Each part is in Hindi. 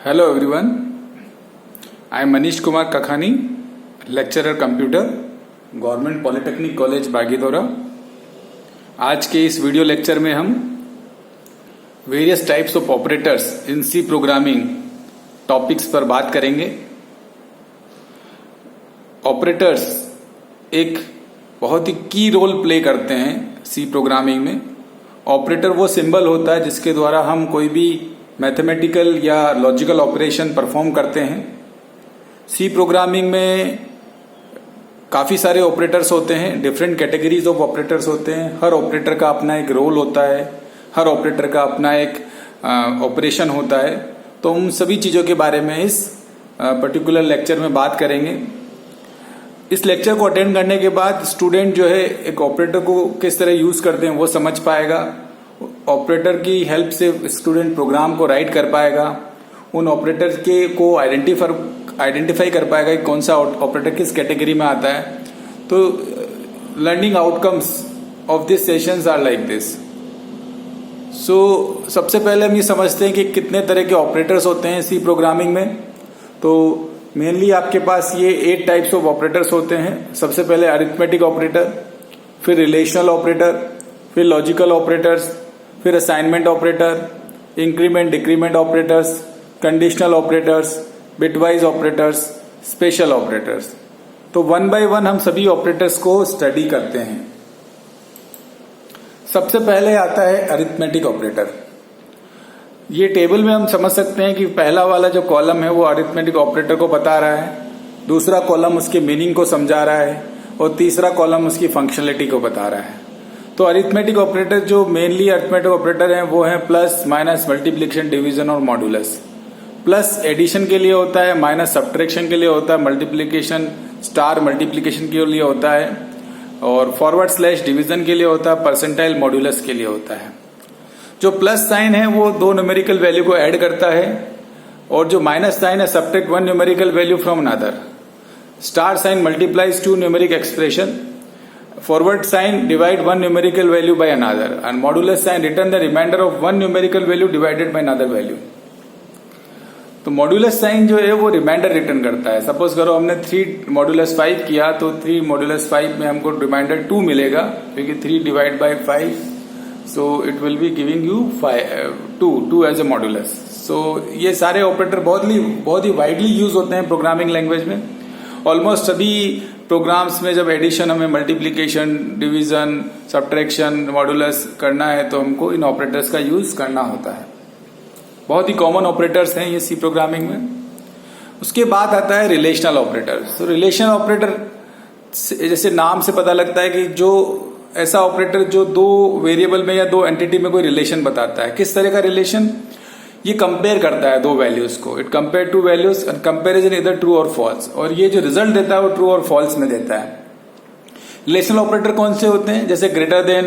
Hello everyone, I am Manish Kumar Kakhani, lecturer computer, government polytechnic college Bagidora. आज के इस वीडियो लेक्चर में हम various types of operators in C programming topics पर बात करेंगे। ऑपरेटर्स एक बहुत ही की रोल प्ले करते हैं सी प्रोग्रामिंग में। ऑपरेटर वो सिंबल होता है जिसके द्वारा हम कोई भी मैथमेटिकल या लॉजिकल ऑपरेशन परफॉर्म करते हैं। सी प्रोग्रामिंग में काफ़ी सारे ऑपरेटर्स होते हैं, डिफरेंट कैटेगरीज ऑफ ऑपरेटर्स होते हैं। हर ऑपरेटर का अपना एक रोल होता है, हर ऑपरेटर का अपना एक ऑपरेशन होता है। तो उन सभी चीज़ों के बारे में इस पर्टिकुलर लेक्चर में बात करेंगे। इस लेक्चर को अटेंड करने के बाद स्टूडेंट जो है एक ऑपरेटर को किस तरह यूज करते हैं वो समझ पाएगा। ऑपरेटर की हेल्प से स्टूडेंट प्रोग्राम को राइट कर पाएगा, उन ऑपरेटर के को आइडेंटिफाई कर पाएगा कि कौन सा ऑपरेटर किस कैटेगरी में आता है। तो learning outcomes of this sessions are like this. So सबसे पहले हम ये समझते हैं कि कितने तरह के ऑपरेटर्स होते हैं सी प्रोग्रामिंग में। तो मेनली आपके पास ये 8 टाइप्स ऑफ ऑपरेटर्स होते हैं। सबसे पहले अरिथमेटिक ऑपरेटर, फिर रिलेशनल ऑपरेटर, फिर लॉजिकल ऑपरेटर्स, फिर assignment operator, increment decrement operators, conditional operators, bitwise operators, special operators. तो वन बाय वन हम सभी ऑपरेटर्स को स्टडी करते हैं। सबसे पहले आता है अरिथमेटिक ऑपरेटर। ये टेबल में हम समझ सकते हैं कि पहला वाला जो कॉलम है वो अरिथमेटिक ऑपरेटर को बता रहा है, दूसरा कॉलम उसके मीनिंग को समझा रहा है और तीसरा कॉलम उसकी फंक्शनलिटी को बता रहा है। तो अरिथमेटिक ऑपरेटर जो मेनली अरिथमेटिक ऑपरेटर हैं वो है प्लस, माइनस, मल्टीप्लिकेशन, डिवीजन और मॉड्यूलस। प्लस एडिशन के लिए होता है, माइनस सब्ट्रैक्शन के लिए होता है, मल्टीप्लिकेशन स्टार मल्टीप्लिकेशन के लिए होता है और फॉरवर्ड स्लैश डिवीजन के लिए होता है, परसेंटाइल मॉड्यूलस के लिए होता है। जो प्लस साइन है वो 2 न्यूमेरिकल वैल्यू को ऐड करता है और जो माइनस साइन है subtract 1 numerical value from another. Star sign multiplies 2 numeric expression. Forward sign divide 1 numerical value by another and modulus sign return the remainder of 1 numerical value divided by another value। तो मॉड्यूलस साइन जो है वो रिमाइंडर रिटर्न करता है। सपोज करो हमने 3 मॉड्यूलस 5 किया तो 3 मॉड्यूलस 5 में हमको रिमाइंडर 2 मिलेगा क्योंकि 3 divide by 5, so it will be giving you 2 as a modulus. सो ये सारे ऑपरेटर बहुत ही वाइडली यूज होते हैं प्रोग्रामिंग लैंग्वेज में। ऑलमोस्ट सभी प्रोग्राम्स में जब एडिशन, हमें मल्टीप्लिकेशन, डिवीजन, सब्ट्रैक्शन, मॉड्यूलस करना है तो हमको इन ऑपरेटर्स का यूज करना होता है। बहुत ही कॉमन ऑपरेटर्स हैं ये सी प्रोग्रामिंग में। उसके बाद आता है रिलेशनल ऑपरेटर। तो रिलेशनल ऑपरेटर जैसे नाम से पता लगता है कि जो ऐसा ऑपरेटर जो 2 वेरिएबल में या 2 एंटिटी में कोई रिलेशन बताता है। किस तरह का रिलेशन? ये कंपेयर करता है 2 वैल्यूज को। It compare 2 values and comparison इधर ट्रू और फॉल्स, और ये जो रिजल्ट देता है वो ट्रू और फॉल्स में देता है। रिलेशनल ऑपरेटर कौन से होते हैं? जैसे greater than,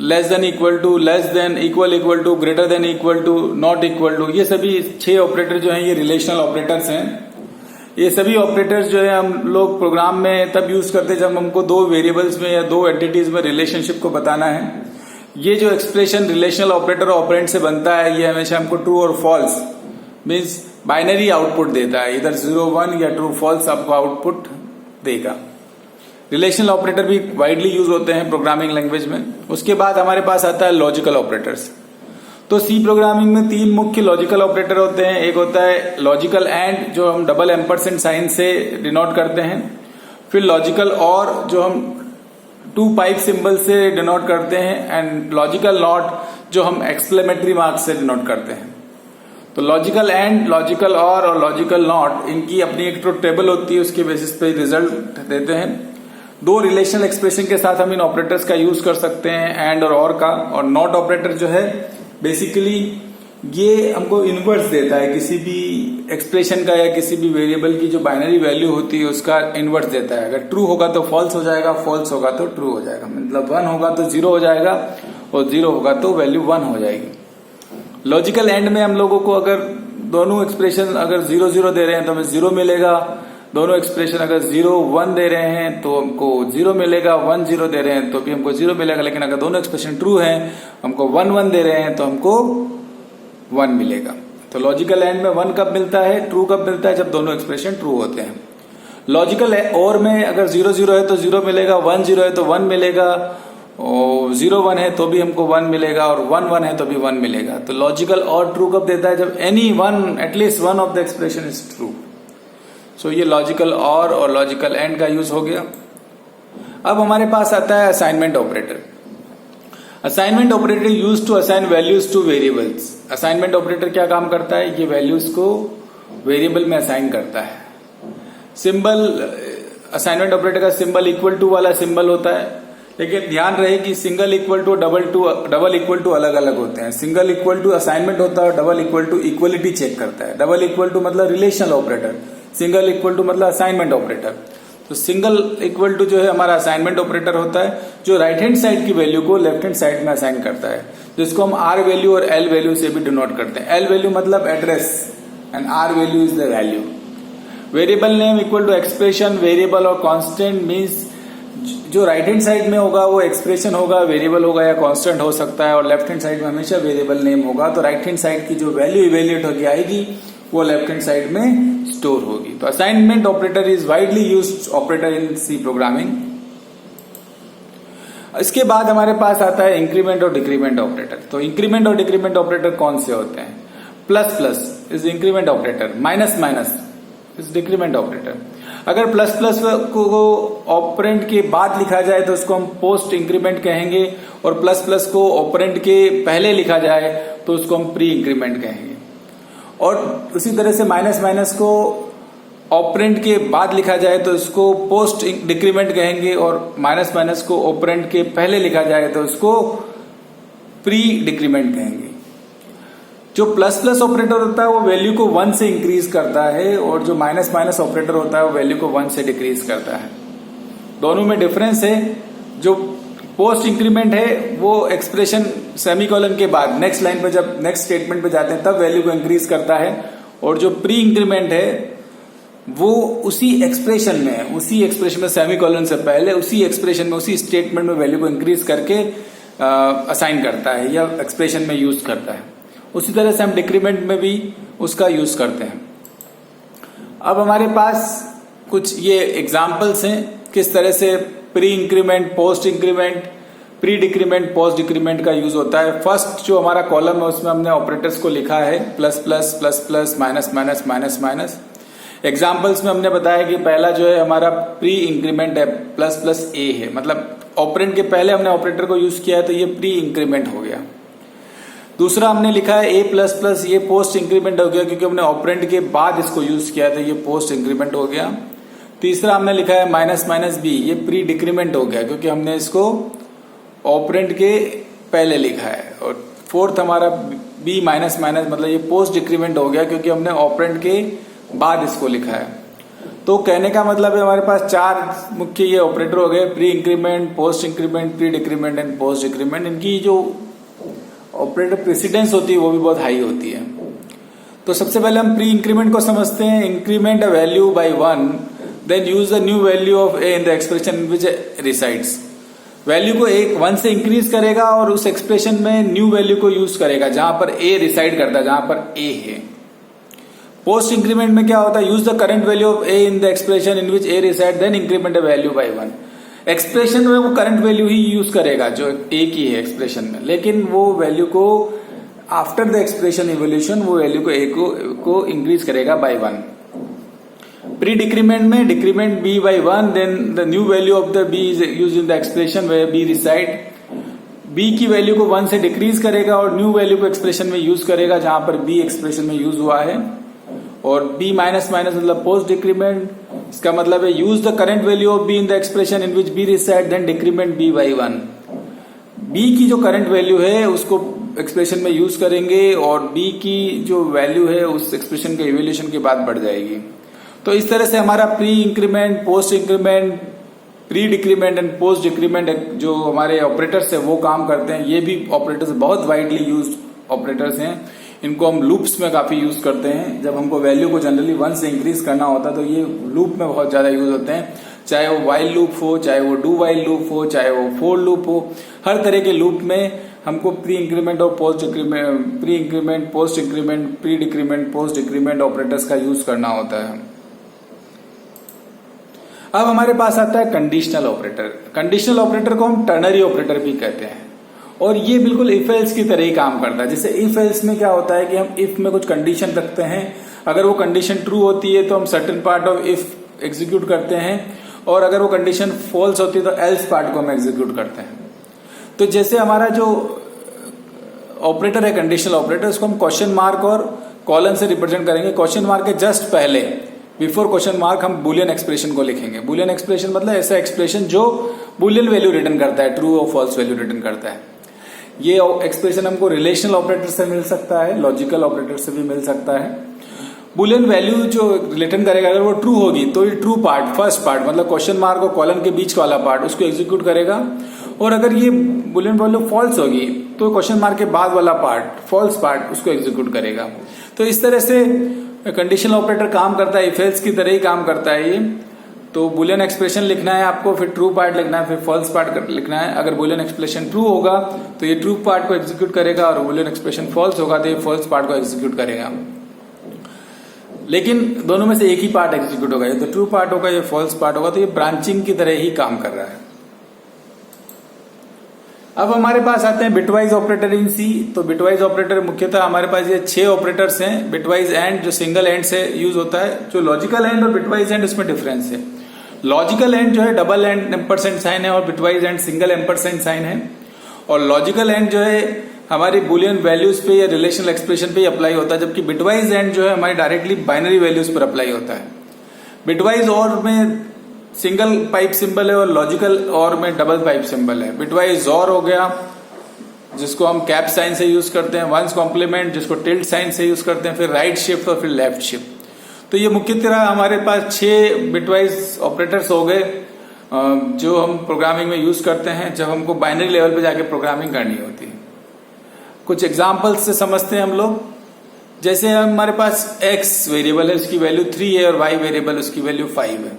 less than equal to, less than, equal to, greater than equal to, not equal to. ये सभी 6 ऑपरेटर जो हैं ये रिलेशनल ऑपरेटर्स हैं। ये सभी ऑपरेटर्स जो है हम लोग प्रोग्राम में तब यूज करते हैं जब हमको 2 वेरिएबल्स में या 2 एंटिटीज में रिलेशनशिप को बताना है। ये जो एक्सप्रेशन रिलेशनल ऑपरेटर ऑपरेंड से बनता है ये हमेशा हमको ट्रू और फॉल्स मीन्स बाइनरी आउटपुट देता है। इधर 0 1 या ट्रू फॉल्स आपको आउटपुट देगा। रिलेशनल ऑपरेटर भी वाइडली यूज होते हैं प्रोग्रामिंग लैंग्वेज में। उसके बाद हमारे पास आता है लॉजिकल ऑपरेटर्स। तो सी प्रोग्रामिंग में 3 मुख्य लॉजिकल ऑपरेटर होते हैं। एक होता है लॉजिकल एंड जो हम डबल एम्परसेंड साइन से डिनोट करते हैं, फिर लॉजिकल और जो हम 2 पाइप सिंबल से डिनोट करते हैं, एंड लॉजिकल नॉट जो हम एक्सक्लेमेटरी मार्क से डिनोट करते हैं। तो लॉजिकल एंड, लॉजिकल और लॉजिकल नॉट, इनकी अपनी एक ट्रुथ टेबल होती है, उसके बेसिस पे रिजल्ट देते हैं। 2 रिलेशनल एक्सप्रेशन के साथ हम इन ऑपरेटर्स का यूज कर सकते हैं, एंड और का। और नॉट ऑपरेटर जो है बेसिकली ये हमको इनवर्स देता है, किसी भी एक्सप्रेशन का या किसी भी वेरिएबल की जो बाइनरी वैल्यू होती है उसका इनवर्स देता है। अगर ट्रू होगा तो फॉल्स हो जाएगा, फॉल्स होगा तो ट्रू हो जाएगा। मतलब 1 होगा तो 0 हो जाएगा और 0 होगा तो वैल्यू 1 हो जाएगी। लॉजिकल एंड में हम लोगों को अगर दोनों एक्सप्रेशन अगर 0 0 दे रहे हैं तो हमें 0 मिलेगा, दोनों एक्सप्रेशन अगर 0 1 दे रहे हैं तो हमको 0 मिलेगा, 1 0 दे रहे हैं तो भी हमको 0 मिलेगा। लेकिन अगर दोनों एक्सप्रेशन ट्रू हैं, हमको 1 1 दे रहे हैं तो हमको 1 मिलेगा। तो लॉजिकल एंड में 1 कब मिलता है, ट्रू कब मिलता है, जब दोनों एक्सप्रेशन ट्रू होते हैं। लॉजिकल और में अगर 0 0 है तो 0 मिलेगा, 1 0 है तो 1 मिलेगा, और 0 1 है तो भी हमको 1 मिलेगा, और 1 1 है तो भी 1 मिलेगा। तो लॉजिकल और ट्रू कब देता है, जब any one at least one of the expression is true. So ये लॉजिकल और लॉजिकल एंड का यूज हो गया। अब हमारे पास आता है assignment operator. Assignment operator use to assign values to variables. Assignment operator क्या काम करता है, ये वैल्यूज को वेरिएबल में असाइन करता है। सिंबल, असाइनमेंट ऑपरेटर का सिंबल इक्वल टू वाला सिंबल होता है, लेकिन ध्यान रहे कि single equal to double equal to अलग अलग होते हैं। सिंगल इक्वल टू असाइनमेंट होता है और double equal to equality check करता है। डबल इक्वल टू मतलब relational operator, single equal to मतलब असाइनमेंट ऑपरेटर। तो सिंगल इक्वल टू जो है हमारा असाइनमेंट ऑपरेटर होता है, जो राइट हैंड साइड की वैल्यू को लेफ्ट हैंड साइड में असाइन करता है, जिसको हम आर वैल्यू और एल वैल्यू से भी डिनोट करते हैं। एल वैल्यू मतलब address and R value is the value. Variable name equal to expression, variable और कांस्टेंट मींस जो राइट हैंड साइड में होगा वो एक्सप्रेशन होगा, वेरिएबल होगा या कांस्टेंट हो सकता है, और लेफ्ट हैंड साइड में हमेशा वेरिएबल नेम होगा। तो राइट हैंड साइड की जो वैल्यू इवेल्युएट होगी आएगी वो लेफ्ट हैंड साइड में स्टोर होगी। तो assignment operator is widely used operator in C programming. इसके बाद हमारे पास आता है इंक्रीमेंट और डिक्रीमेंट ऑपरेटर। तो इंक्रीमेंट और डिक्रीमेंट ऑपरेटर कौन से होते हैं? Plus plus is increment operator, minus minus is decrement operator. अगर प्लस प्लस को ऑपरेंड के बाद लिखा जाए तो उसको हम पोस्ट इंक्रीमेंट कहेंगे, और प्लस प्लस को ऑपरेंड के पहले लिखा जाए तो उसको हम प्री इंक्रीमेंट कहेंगे। और उसी तरह से माइनस माइनस को ऑपरेंड के बाद लिखा जाए तो इसको पोस्ट डिक्रीमेंट कहेंगे, और माइनस माइनस को ऑपरेंड के पहले लिखा जाए तो इसको प्री डिक्रीमेंट कहेंगे। जो प्लस प्लस ऑपरेटर होता है वो वैल्यू को 1 से इंक्रीज करता है, और जो माइनस माइनस ऑपरेटर होता है वो वैल्यू को 1 से डिक्रीज करता है। दोनों में डिफरेंस है। जो पोस्ट इंक्रीमेंट है वो एक्सप्रेशन सेमीकोलन के बाद नेक्स्ट लाइन पे, जब नेक्स्ट स्टेटमेंट पे जाते हैं तब वैल्यू को इंक्रीज करता है, और जो प्री इंक्रीमेंट है वो उसी एक्सप्रेशन में सेमीकोलन से पहले उसी एक्सप्रेशन में उसी स्टेटमेंट में वैल्यू को इंक्रीज करके असाइन करता है या एक्सप्रेशन में यूज करता है। उसी तरह से हम डिक्रीमेंट में भी उसका यूज करते हैं। अब हमारे पास कुछ ये एग्जाम्पल्स हैं किस तरह से pre increment, post increment, pre decrement, post decrement का यूज होता है। फर्स्ट जो हमारा कॉलम है उसमें हमने ऑपरेटर्स को लिखा है, plus plus, plus plus, minus minus, minus minus. Examples में हमने बताया कि पहला जो है हमारा प्री इंक्रीमेंट है, प्लस प्लस ए है, मतलब ऑपरेंड के पहले हमने ऑपरेटर को यूज किया है तो ये प्री इंक्रीमेंट हो गया। दूसरा हमने लिखा है ए प्लस प्लस, ये पोस्ट इंक्रीमेंट हो गया क्योंकि हमने ऑपरेंड के बाद इसको यूज किया था, ये पोस्ट इंक्रीमेंट हो गया। तीसरा हमने लिखा है माइनस माइनस बी, ये प्री डिक्रीमेंट हो गया क्योंकि हमने इसको ऑपरेंड के पहले लिखा है। और फोर्थ हमारा बी माइनस माइनस, मतलब ये पोस्ट डिक्रीमेंट हो गया क्योंकि हमने ऑपरेंड के बाद इसको लिखा है। तो कहने का मतलब है हमारे पास 4 मुख्य ये ऑपरेटर हो गए, pre increment, post increment, pre decrement and post decrement. इनकी जो ऑपरेटर प्रेसिडेंस होती है वो भी बहुत हाई होती है। तो सबसे पहले हम प्री इंक्रीमेंट को समझते हैं। Increment a value by 1, then use the new value of a in the expression which resides. Value को 1 से इंक्रीज करेगा और उस एक्सप्रेशन में न्यू वैल्यू को यूज करेगा जहां पर ए रिसाइड करता है, जहां पर ए है। पोस्ट इंक्रीमेंट में क्या होता है? Use the current value of a in the expression in which a reside, then increment a value by 1। Expression में वो करंट वैल्यू ही यूज करेगा जो ए की है एक्सप्रेशन में, लेकिन वो वैल्यू को आफ्टर द एक्सप्रेशन इवोल्यूशन वो वैल्यू को ए को इंक्रीज करेगा बाय 1। प्री डिक्रीमेंट में decrement B by 1, then the new value of the B is use in the expression where B reside. B की वैल्यू को 1 से डिक्रीज करेगा और न्यू वैल्यू को एक्सप्रेशन में यूज करेगा जहां पर बी एक्सप्रेशन में यूज हुआ है। और बी माइनस माइनस मतलब पोस्ट डिक्रीमेंट, इसका मतलब है use the current value of B in the expression in which B reside, then decrement B by 1। B की जो करंट वैल्यू है उसको एक्सप्रेशन में यूज करेंगे और बी की जो वैल्यू है उस एक्सप्रेशन के इवोल्यूशन के बाद बढ़ जाएगी। तो इस तरह से हमारा pre increment, post increment, pre decrement and post decrement जो हमारे ऑपरेटर्स है वो काम करते हैं। ये भी ऑपरेटर्स बहुत वाइडली यूज ऑपरेटर्स हैं। इनको हम लूप्स में काफी यूज करते हैं। जब हमको वैल्यू को जनरली 1 से इंक्रीज करना होता है तो ये लूप में बहुत ज्यादा यूज होते हैं, चाहे वो वाइल लूप हो, चाहे वो डू वाइल लूप हो, चाहे वो फोर लूप हो। हर तरह के लूप में हमको प्री इंक्रीमेंट और post increment, pre increment, post increment, pre decrement, post decrement operators का यूज करना होता है। अब हमारे पास आता है कंडीशनल ऑपरेटर। कंडीशनल ऑपरेटर को हम टर्नरी ऑपरेटर भी कहते हैं और ये बिल्कुल इफ एल्स की तरह ही काम करता है। जैसे इफ एल्स में क्या होता है कि हम इफ में कुछ कंडीशन रखते हैं, अगर वो कंडीशन ट्रू होती है तो हम certain part of if execute करते हैं और अगर वो कंडीशन फॉल्स होती है तो एल्स पार्ट को हम एग्जीक्यूट करते हैं। तो जैसे हमारा जो ऑपरेटर है कंडीशनल ऑपरेटर, उसको हम क्वेश्चन मार्क और कॉलन से रिप्रेजेंट करेंगे। क्वेश्चन मार्क के जस्ट पहले, बिफोर क्वेश्चन मार्क, हम बुलियन एक्सप्रेशन को लिखेंगे। बुलियन एक्सप्रेशन मतलब ऐसा एक्सप्रेशन जो बुलियन वैल्यू रिटर्न करता है, ट्रू और फॉल्स वैल्यू रिटर्न करता है। ये एक्सप्रेशन हमको रिलेशनल ऑपरेटर से मिल सकता है, लॉजिकल ऑपरेटर से भी मिल सकता है। बुलियन वैल्यू जो रिटर्न करेगा अगर वो ट्रू होगी तो ये ट्रू पार्ट, फर्स्ट पार्ट मतलब क्वेश्चन मार्क और कॉलन के बीच वाला पार्ट, उसको एग्जीक्यूट करेगा। और अगर ये बुलियन वैल्यू फॉल्स होगी तो क्वेश्चन मार्क के बाद वाला पार्ट, फॉल्स पार्ट, उसको एग्जीक्यूट करेगा। तो इस तरह से कंडीशनल ऑपरेटर काम करता है, इफ एल्स की तरह ही काम करता है ये। तो बुलियन एक्सप्रेशन लिखना है आपको, फिर ट्रू पार्ट लिखना है, फिर फॉल्स पार्ट लिखना है। अगर बुलियन एक्सप्रेशन ट्रू होगा तो ये ट्रू पार्ट को एग्जीक्यूट करेगा और बुलियन एक्सप्रेशन फॉल्स होगा तो ये फॉल्स पार्ट को एग्जीक्यूट करेगा। लेकिन दोनों में से एक ही पार्ट एग्जीक्यूट होगा, ये तो ट्रू पार्ट होगा, ये फॉल्स पार्ट होगा। तो ये ब्रांचिंग की तरह ही काम कर रहा है। अब हमारे पास आते हैं बिटवाइज ऑपरेटर इन सी। तो बिटवाइज ऑपरेटर मुख्यतः हमारे पास ये 6 ऑपरेटर्स हैं। बिटवाइज एंड जो सिंगल एंड से यूज होता है, जो लॉजिकल एंड और बिटवाइज एंड उसमें डिफरेंस है। लॉजिकल एंड जो है डबल एंड एम्परसेंड साइन है और bitwise and single ampersand sign है। और लॉजिकल एंड जो है हमारी बुलियन वैल्यूज पे या रिलेशनल एक्सप्रेशन पे अप्लाई होता है, जबकि बिटवाइज एंड जो है हमारी डायरेक्टली बाइनरी वैल्यूज पर अप्लाई होता है। बिटवाइज और में सिंगल पाइप सिंबल है और लॉजिकल और में डबल पाइप सिंबल है। बिटवाइज और हो गया जिसको हम कैप साइन से यूज करते हैं, वंस कॉम्प्लीमेंट जिसको टिल्ट साइन से यूज करते हैं, फिर राइट शिफ्ट और फिर लेफ्ट शिफ्ट। तो ये मुख्य तरह हमारे पास 6 बिटवाइज ऑपरेटर्स हो गए जो हम प्रोग्रामिंग में यूज करते हैं जब हमको बाइनरी लेवल पे जाके प्रोग्रामिंग करनी होती है। कुछ एग्जाम्पल्स से समझते हैं हम लोग। जैसे हमारे पास x वेरिएबल है, उसकी वैल्यू 3 है और y वेरिएबल उसकी वैल्यू 5 है।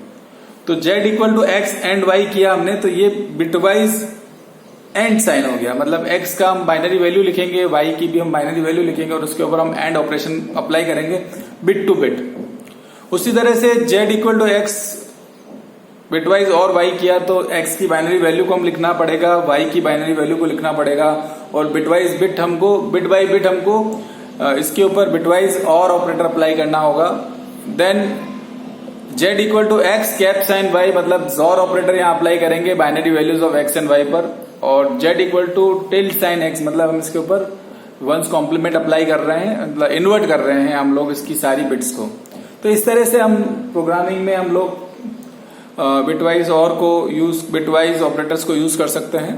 तो z equal to X and y किया हमने, तो ये बिटवाइज एंड साइन हो गया। मतलब x का हम बाइनरी वैल्यू लिखेंगे, y की भी हम बाइनरी वैल्यू लिखेंगे और उसके ऊपर हम एंड ऑपरेशन अप्लाई करेंगे बिट टू बिट। उसी तरह से z equal to X bitwise or y किया तो x की बाइनरी वैल्यू को हम लिखना पड़ेगा, y की बाइनरी वैल्यू को लिखना पड़ेगा और बिटवाइज बिट हमको, बिट बाई बिट हमको इसके ऊपर बिटवाइज और ऑपरेटर अप्लाई करना होगा। Then z equal to X cap sign y, मतलब जोर ऑपरेटर यहाँ अप्लाई करेंगे binary values of x and y पर। और z equal to tilde sign x, मतलब हम इसके ऊपर वंस कॉम्प्लीमेंट अप्लाई कर रहे हैं, मतलब इन्वर्ट कर रहे हैं हम लोग इसकी सारी बिट्स को। तो इस तरह से हम प्रोग्रामिंग में हम लोग बिटवाइज और को यूज, बिटवाइज ऑपरेटर्स को यूज कर सकते हैं।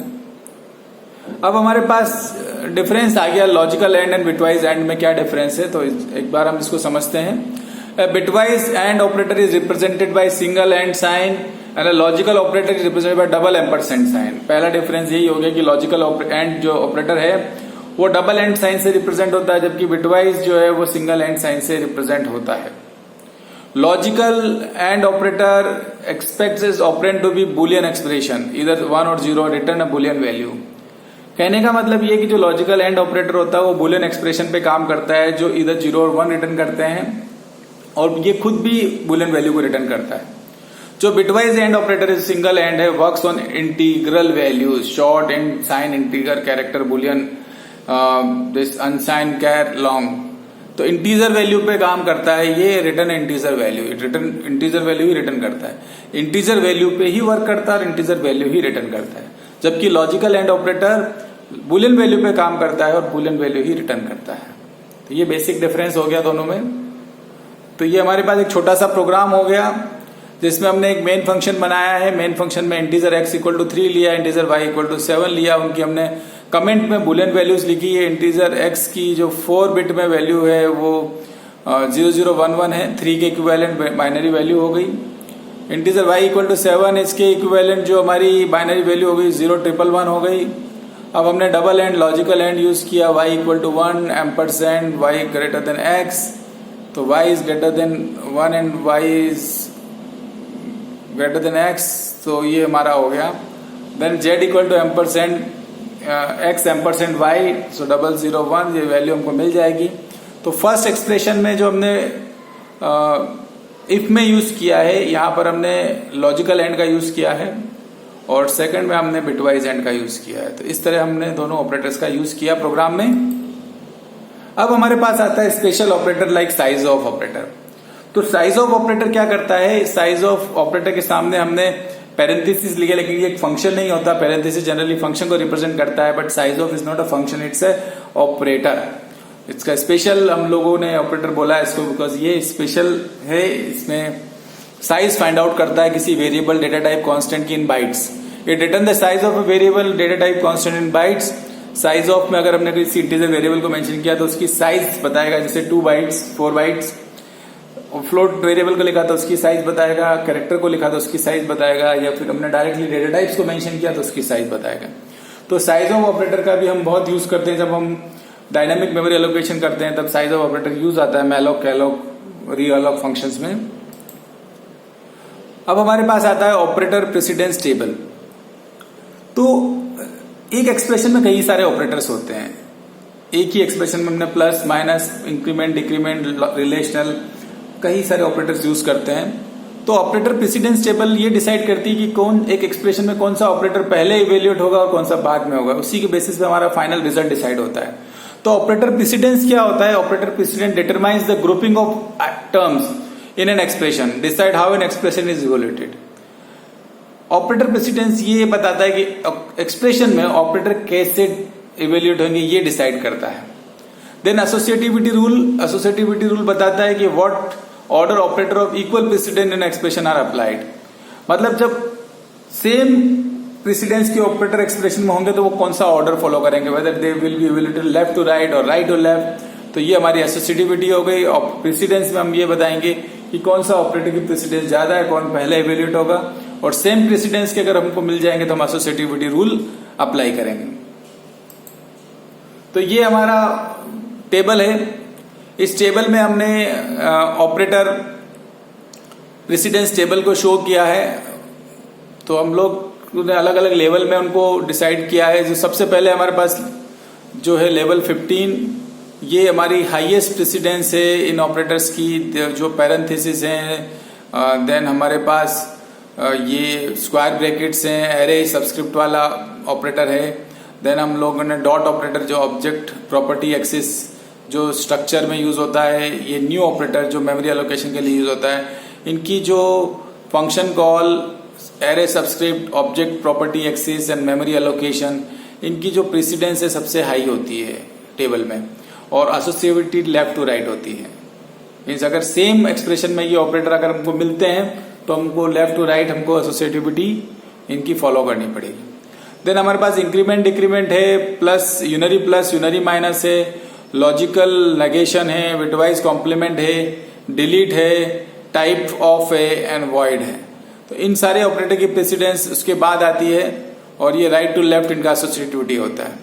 अब हमारे पास डिफरेंस आ गया logical and and bitwise and में क्या डिफरेंस है, तो एक बार हम इसको समझते हैं। Bitwise and operator is represented by single and sign and logical operator is represented by double ampersand sign. पहला डिफरेंस यही हो गया कि लॉजिकल एंड जो ऑपरेटर है वो डबल एंड साइन से रिप्रेजेंट होता है, जबकि बिटवाइज जो है वो सिंगल एंड साइन से रिप्रेजेंट होता है। Logical and operator expects its operand to be boolean expression, इधर 1 और 0, रिटर्न अ बुलियन वैल्यू। कहने का मतलब ये कि जो लॉजिकल एंड ऑपरेटर होता है वो बुलियन एक्सप्रेशन पे काम करता है, जो इधर 0 और 1 रिटर्न करते हैं और ये खुद भी बुलियन वैल्यू को रिटर्न करता है। जो bitwise and operator is single and है, works on integral values, short and sign integer character boolean, this unsign char long. तो इंटीजर वैल्यू पे काम करता है ये, return integer value, return integer value ही रिटर्न करता है। इंटीजर वैल्यू पे ही वर्क करता है और इंटीजर वैल्यू ही रिटर्न करता है, जबकि logical and operator Boolean value पे काम करता है और बुलियन वैल्यू ही रिटर्न करता है। तो ये बेसिक डिफरेंस हो गया दोनों में। तो ये हमारे पास एक छोटा सा प्रोग्राम हो गया जिसमें हमने एक मेन फंक्शन बनाया है। मेन फंक्शन में इंटीजर x इक्वल टू 3 लिया, इंटीजर y इक्वल टू 7 लिया, उनकी हमने कमेंट में बुलियन वैल्यूज लिखी है। इंटीजर x की जो 4 बिट में वैल्यू है वो 0011 है, 3 के इक्विवेलेंट बाइनरी वैल्यू हो गई। इंटीजर y इक्वल टू 7, इसके इक्विवेलेंट जो हमारी बाइनरी वैल्यू हो गई 0111 हो गई। अब हमने double and logical and use किया, y equal to 1 ampersand y greater than x, तो y is greater than 1 and y is greater than x, तो ये हमारा हो गया। Then z equal to ampersand x ampersand y, so 001 ये वैल्यू हमको मिल जाएगी। तो फर्स्ट एक्सप्रेशन में जो हमने इफ में यूज किया है, यहां पर हमने लॉजिकल एंड का यूज किया है और सेकंड में हमने बिटवाइज एंड का यूज किया है। तो इस तरह हमने दोनों ऑपरेटर्स का यूज किया प्रोग्राम में। अब हमारे पास आता है special operator like size of operator. तो साइज ऑफ ऑपरेटर क्या करता है, साइज ऑफ ऑपरेटर के सामने हमने पैरेंथेसिस लिखे, लेकिन ये एक फंक्शन नहीं होता। पैरेंथेसिस जनरली फंक्शन को रिप्रेजेंट करता है, but size of is not a function, it's a operator. इसका स्पेशल हम लोगों ने ऑपरेटर बोला है इसको बिकॉज ये स्पेशल है। इसमें साइज फाइंड आउट करता है किसी वेरिएबल डेटा टाइप कांस्टेंट की इन bytes. It return the size of a variable data type constant in bytes. Size of में अगर हमने किसी इंटीजर वेरिएबल को मेंशन किया तो उसकी साइज बताएगा, जैसे 2 बाइट्स 4 बाइट्स। फ्लोट वेरिएबल को लिखा तो उसकी साइज बताएगा, कैरेक्टर को लिखा तो उसकी साइज बताएगा, या फिर हमने डायरेक्टली डेटा टाइप्स को मेंशन किया तो उसकी साइज बताएगा। तो साइज ऑफ ऑपरेटर का भी हम बहुत यूज करते हैं। जब हम डायनामिक मेमोरी एलोकेशन करते हैं तब साइज ऑफ ऑपरेटर यूज आता है मैलोक, कैलोक, रीअलोक फंक्शंस में। अब हमारे पास आता है ऑपरेटर प्रेसिडेंस टेबल। तो एक एक्सप्रेशन में कई सारे ऑपरेटर्स होते हैं। एक ही एक्सप्रेशन में हमने plus, minus, increment, decrement, relational, कई सारे ऑपरेटर्स यूज करते हैं। तो ऑपरेटर प्रेसिडेंस टेबल ये डिसाइड करती है कि कौन एक एक्सप्रेशन में कौन सा ऑपरेटर पहले इवेल्युएट होगा और कौन सा बाद में होगा। उसी के बेसिस पे हमारा फाइनल रिजल्ट डिसाइड होता है। तो ऑपरेटर प्रेसिडेंस क्या होता है? Operator precedence determines the grouping of terms in an expression, decide how an expression is evaluated. Operator precedence ये बताता है कि एक्सप्रेशन में ऑपरेटर कैसे इवेल्युएट होंगे, ये डिसाइड करता है। देन एसोसिएटिविटी रूल बताता है कि what order operator of equal precedence in expression are applied. मतलब जब सेम प्रेसिडेंस के ऑपरेटर एक्सप्रेशन में होंगे तो वो कौन सा ऑर्डर फॉलो करेंगे, whether they will be evaluated left to right or right to left. तो ये हमारी एसोसिएटिविटी हो गई। और प्रेसिडेंस में हम ये बताएंगे कि कौन सा ऑपरेटर की प्रेसिडेंस ज्यादा है, कौन पहले इवेल्युएट होगा। और सेम प्रेसिडेंस के अगर हमको मिल जाएंगे तो हम एसोसिएटिविटी रूल अप्लाई करेंगे। तो ये हमारा टेबल है। इस टेबल में हमने ऑपरेटर प्रेसिडेंस टेबल को शो किया है। तो हम लोग ने अलग अलग लेवल में उनको डिसाइड किया है। जो सबसे पहले हमारे पास जो है लेवल 15, ये हमारी हाईएस्ट प्रेसिडेंस है इन ऑपरेटर्स की, जो पैरेंथेसिस हैं। देन हमारे पास ये स्क्वायर ब्रैकेट्स हैं, एरे सबस्क्रिप्ट वाला ऑपरेटर है। देन हम लोगों ने डॉट ऑपरेटर जो ऑब्जेक्ट प्रॉपर्टी एक्सिस जो स्ट्रक्चर में यूज होता है, ये न्यू ऑपरेटर जो मेमोरी एलोकेशन के लिए यूज होता है। इनकी जो function call, array subscript, object property axis and memory allocation, इनकी जो प्रेसिडेंस है सबसे हाई होती है टेबल में। और एसोसिएटिविटी लेफ्ट टू राइट होती है। मीन्स अगर सेम एक्सप्रेशन में ये ऑपरेटर अगर हमको मिलते हैं तो हमको लेफ्ट टू राइट हमको एसोसिएटिविटी इनकी फॉलो करनी पड़ेगी। देन हमारे पास इंक्रीमेंट डिक्रीमेंट है, प्लस यूनरी माइनस है, लॉजिकल नेगेशन है, बिटवाइज कॉम्प्लीमेंट है, डिलीट है, टाइप ऑफ है एंड वॉइड है। तो इन सारे ऑपरेटर की प्रेसिडेंस उसके बाद आती है और ये राइट टू लेफ्ट इनका एसोसिएटिविटी होता है।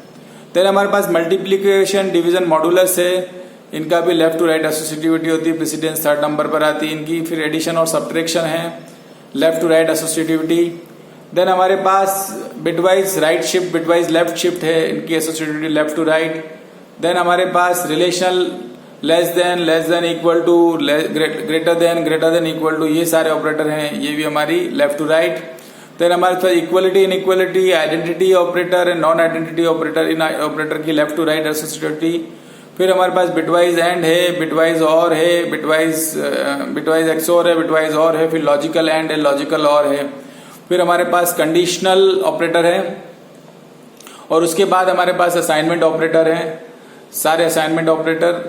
देन हमारे पास मल्टीप्लीकेशन, डिवीजन, मॉडुलस है, इनका भी लेफ्ट टू राइट एसोसिएटिविटी होती है, प्रेसिडेंस 3rd नंबर पर आती है इनकी। फिर एडिशन और सब्ट्रैक्शन है, left to right associativity. Then हमारे पास bitwise right shift, bitwise left shift है, इनकी associativity left to right. Then हमारे पास relational, less than equal to, greater than equal to, ये सारे ऑपरेटर हैं, ये भी हमारी लेफ्ट टू राइट। देन हमारे पास equality, inequality, identity operator and non identity operator, इन ऑपरेटर की लेफ्ट टू राइट एसोसिएटिविटी। फिर हमारे पास बिटवाइज एंड है, बिटवाइज और है, बिटवाइज एक्सओर है, बिटवाइज और है, फिर लॉजिकल एंड है, लॉजिकल और है। फिर हमारे पास कंडीशनल ऑपरेटर है और उसके बाद हमारे पास असाइनमेंट ऑपरेटर है। सारे assignment operator,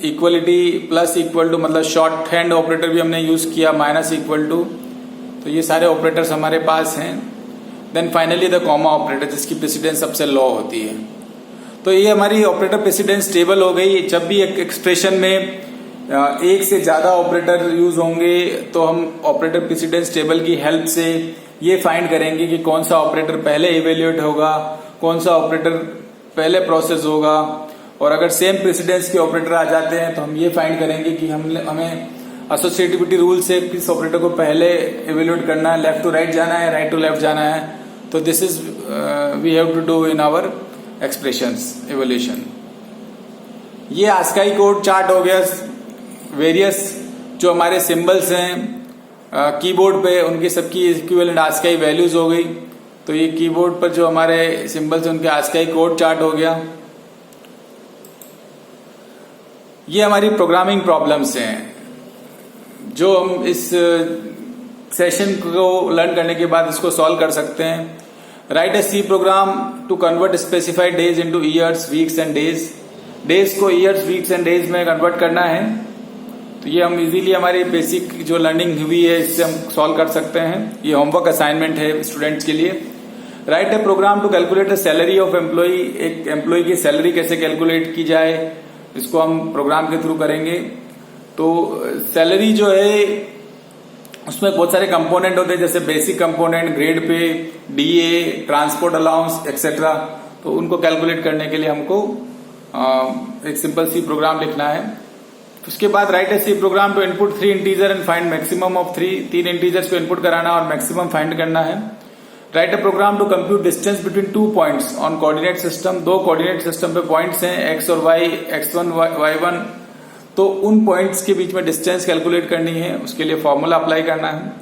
equality, plus equal to, मतलब शॉर्ट हैंड ऑपरेटर भी हमने यूज किया, माइनस इक्वल टू। तो ये सारे ऑपरेटर्स हमारे पास हैं। Then finally the comma operator, जिसकी प्रेसिडेंस सबसे लो होती है। तो ये हमारी ऑपरेटर प्रेसिडेंस टेबल हो गई। जब भी एक एक्सप्रेशन में एक से ज्यादा ऑपरेटर यूज होंगे तो हम ऑपरेटर प्रेसिडेंस टेबल की हेल्प से ये फाइंड करेंगे कि कौन सा ऑपरेटर पहले इवेल्युएट होगा, कौन सा ऑपरेटर पहले प्रोसेस होगा। और अगर सेम प्रेसिडेंस के ऑपरेटर आ जाते हैं तो हम ये फाइंड करेंगे कि हमें एसोसिएटिविटी रूल से किस ऑपरेटर को पहले इवेल्युएट करना है, लेफ्ट टू राइट जाना है, राइट टू लेफ्ट जाना है। तो this is we have to do in our expressions evolution. ये आस्काई कोड चार्ट हो गया, वेरियस जो हमारे सिंबल्स हैं कीबोर्ड पे उनकी सबकी इक्विवेलेंट आस्काई वैल्यूज हो गई। तो ये कीबोर्ड पर जो हमारे सिंबल्स हैं उनके आस्काई कोड चार्ट हो गया। ये हमारी प्रोग्रामिंग प्रॉब्लम्स हैं जो हम इस सेशन को लर्न करने के बाद इसको सॉल्व कर सकते हैं। Write a C program to convert specified days into years, weeks and days. Days को ईयर्स, वीक्स एंड डेज में कन्वर्ट करना है। तो ये हम इजीली हमारी बेसिक जो लर्निंग हुई है इससे हम सॉल्व कर सकते हैं। ये होमवर्क असाइनमेंट है स्टूडेंट्स के लिए। Write a program to calculate the salary of employee. एक एम्प्लॉय की सैलरी कैसे कैलकुलेट की जाए इसको हम प्रोग्राम के थ्रू करेंगे। तो सैलरी जो है उसमें बहुत सारे कंपोनेंट होते हैं, जैसे basic component, grade pay, DA, transport allowance etcetera. तो उनको कैलकुलेट करने के लिए हमको एक सिंपल सी प्रोग्राम लिखना है। उसके बाद write a C program to input 3 integer and find maximum of 3 integers को इनपुट कराना और मैक्सिमम फाइंड करना है। Write a program to compute distance between 2 points on coordinate system. 2 coordinate system पे पॉइंट्स हैं एक्स और वाई, x1 y1। तो उन पॉइंट्स के बीच में डिस्टेंस कैलकुलेट करनी है, उसके लिए फॉर्मूला अप्लाई करना है।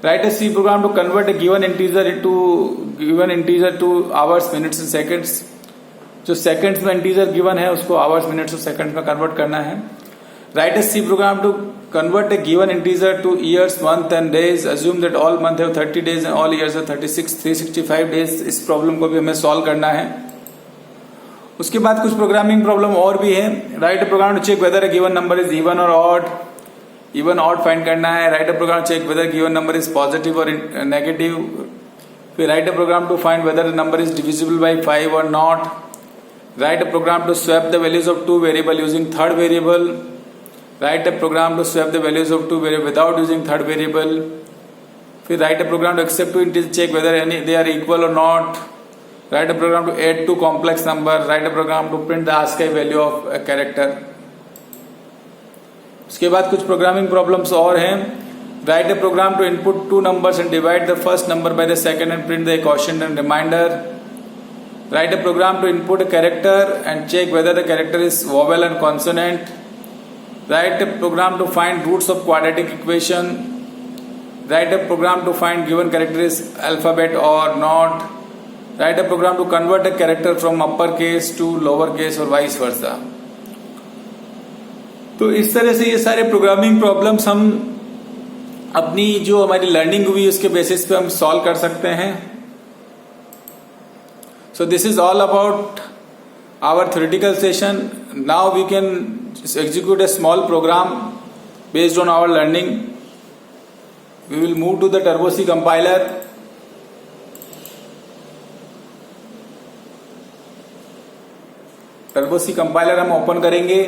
Write a C program to convert a given integer to hours, minutes and seconds. जो सेकंड्स में इंटीजर गिवन है उसको आवर्स, मिनट्स और सेकंड्स में कन्वर्ट करना है। Write a C program to convert a given integer to years, month and days. Assume that all month have 30 days and all years have 365 days. इस प्रॉब्लम को भी हमें सॉल्व करना है। उसके बाद कुछ प्रोग्रामिंग प्रॉब्लम और भी है। Write a program to check whether a given number is even or odd. Even odd find करना है। Write a program check whether given number is positive or negative. फिर write a program to find whether the number is divisible by 5 or not. Write a program to swap the values of 2 variable using third variable. Write a program to swap the values of 2 variables without using third variable. फिर write a program to accept 2 integers, check whether they are equal or not. Write a program to add 2 complex number. Write a program to print the ASCII value of a character. उसके बाद कुछ प्रोग्रामिंग प्रॉब्लम्स और हैं। Write a program to input 2 numbers and divide the first number by the second and print the quotient and remainder. Write a program to input a character and check whether the character is vowel and consonant. Write a program to find roots of quadratic equation. Write a program to find given character is alphabet or not. Write a program to convert a character from uppercase to lowercase or vice versa. तो इस तरह से ये सारे प्रोग्रामिंग प्रॉब्लम्स हम अपनी जो हमारी लर्निंग हुई उसके बेसिस पे हम सॉल्व कर सकते हैं। So this is all about our theoretical session. Now we can execute a small program based on our learning. We will move to the Turbo C compiler. Turbo C compiler हम ओपन करेंगे।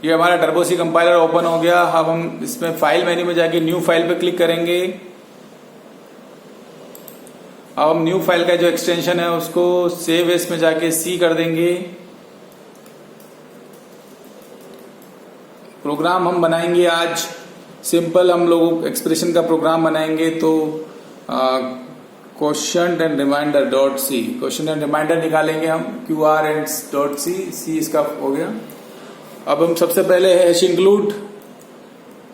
ये हमारा Turbo C compiler ओपन हो गया। अब हम इसमें फाइल मेन्यू में जाके न्यू फाइल पे क्लिक करेंगे। अब हम न्यू फाइल का जो एक्सटेंशन है उसको सेव एस में जाके सी कर देंगे। प्रोग्राम हम बनाएंगे आज सिंपल, हम लोग एक्सप्रेशन का प्रोग्राम बनाएंगे। तो quotient and remainder dot C, quotient and remainder निकालेंगे हम QRNs डॉट सी इसका हो गया। अब हम सबसे पहले हैश इंक्लूड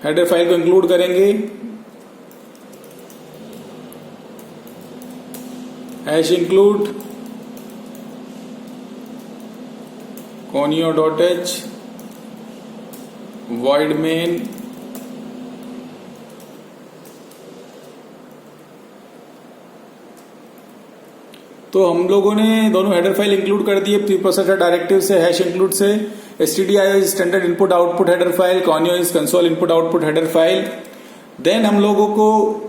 हेडर फाइल को इंक्लूड करेंगे। Hash include conio.h void main तो हम लोगों ने दोनों हेडर फाइल इंक्लूड कर दिए प्रीप्रोसेसर डायरेक्टिव से, हैश इंक्लूड से। stdio is standard input output header file, conio is console input output header file. Then हम लोगों को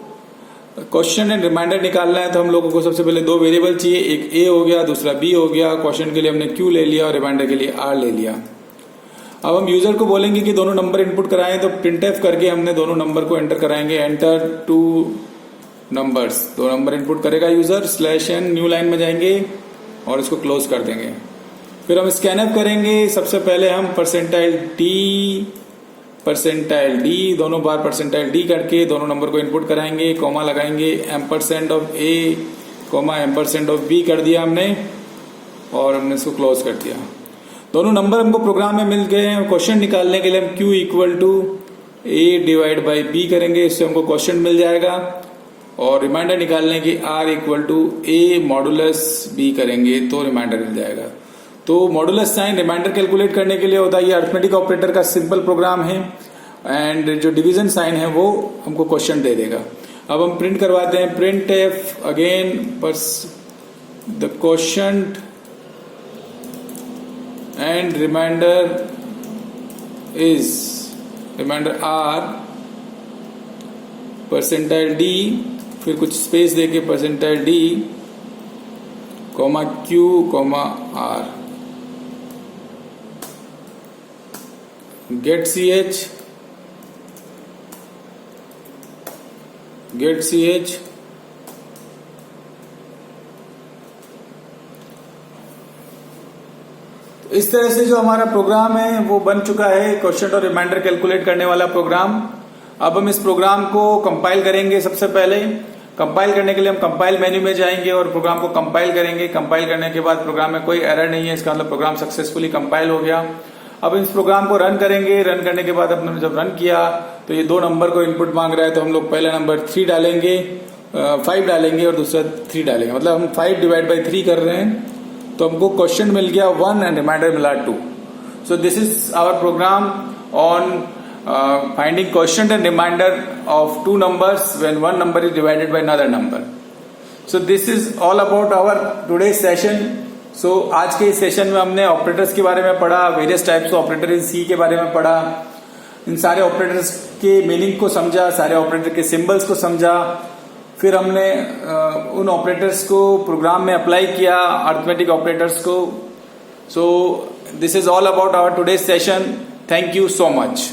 क्वेश्चन एंड रिमाइंडर निकालना है। तो हम लोगों को सबसे पहले 2 वेरिएबल चाहिए, एक a हो गया दूसरा b हो गया। क्वेश्चन के लिए हमने q ले लिया और रिमाइंडर के लिए r ले लिया। अब हम यूजर को बोलेंगे कि दोनों नंबर इनपुट कराएं। तो printf करके हमने दोनों नंबर को एंटर कराएंगे। एंटर 2 नंबर्स, 2 नंबर इनपुट करेगा यूजर। /n न्यू लाइन में जाएंगे और इसको क्लोज कर देंगे। फिर हम स्कैनअप करेंगे। सबसे पहले हम %d दोनों बार %d करके दोनों नंबर को इनपुट कराएंगे। कॉमा लगाएंगे। Ampersand of a comma ampersand of B कर दिया हमने और हमने इसको क्लोज कर दिया। दोनों नंबर हमको प्रोग्राम में मिल गए हैं। क्वेश्चन निकालने के लिए हम Q equal to A divide by B करेंगे, इससे हमको क्वेश्चन मिल जाएगा। और रिमाइंडर निकालने की R equal to A modulus B करेंगे तो रिमाइंडर मिल जाएगा। तो मॉडुलस साइन रिमाइंडर कैलकुलेट करने के लिए होता है। ये अरिथमेटिक ऑपरेटर का सिंपल प्रोग्राम है एंड जो डिवीजन साइन है वो हमको क्वेश्चन दे देगा। अब हम प्रिंट करवाते हैं। प्रिंट एफ अगेन पर the quotient and remainder is remainder R percentile D, फिर कुछ स्पेस देके percentile D comma Q comma R get CH इस तरह से जो हमारा प्रोग्राम है वो बन चुका है, क्वेश्चन और रिमाइंडर कैलकुलेट करने वाला प्रोग्राम। अब हम इस प्रोग्राम को कंपाइल करेंगे। सबसे पहले कंपाइल करने के लिए हम कंपाइल मेन्यू में जाएंगे और प्रोग्राम को कंपाइल करेंगे। कंपाइल करने के बाद प्रोग्राम में कोई एरर नहीं है, इसका मतलब प्रोग्राम सक्सेसफुली कंपाइल हो गया। अब इस प्रोग्राम को रन करेंगे। रन करने के बाद हमने जब रन किया तो ये 2 नंबर को इनपुट मांग रहा है, तो हम लोग पहला नंबर 3 डालेंगे, 5 डालेंगे और दूसरा 3 डालेंगे। मतलब हम 5 डिवाइड बाई 3 कर रहे हैं, तो हमको क्वेश्चन मिल गया 1 एंड रिमाइंडर मिला 2। So this is our program on finding quotient and remainder of 2 numbers when one number is divided by another number. So this is all about our today's session. So आज के इस सेशन में हमने ऑपरेटर्स के बारे में पढ़ा, various types of operator in सी के बारे में पढ़ा, इन सारे ऑपरेटर्स के मीनिंग को समझा, सारे ऑपरेटर के सिंबल्स को समझा। फिर हमने उन ऑपरेटर्स को प्रोग्राम में अप्लाई किया, अरिथमेटिक ऑपरेटर्स को। So this is all about our today's session. Thank you so much.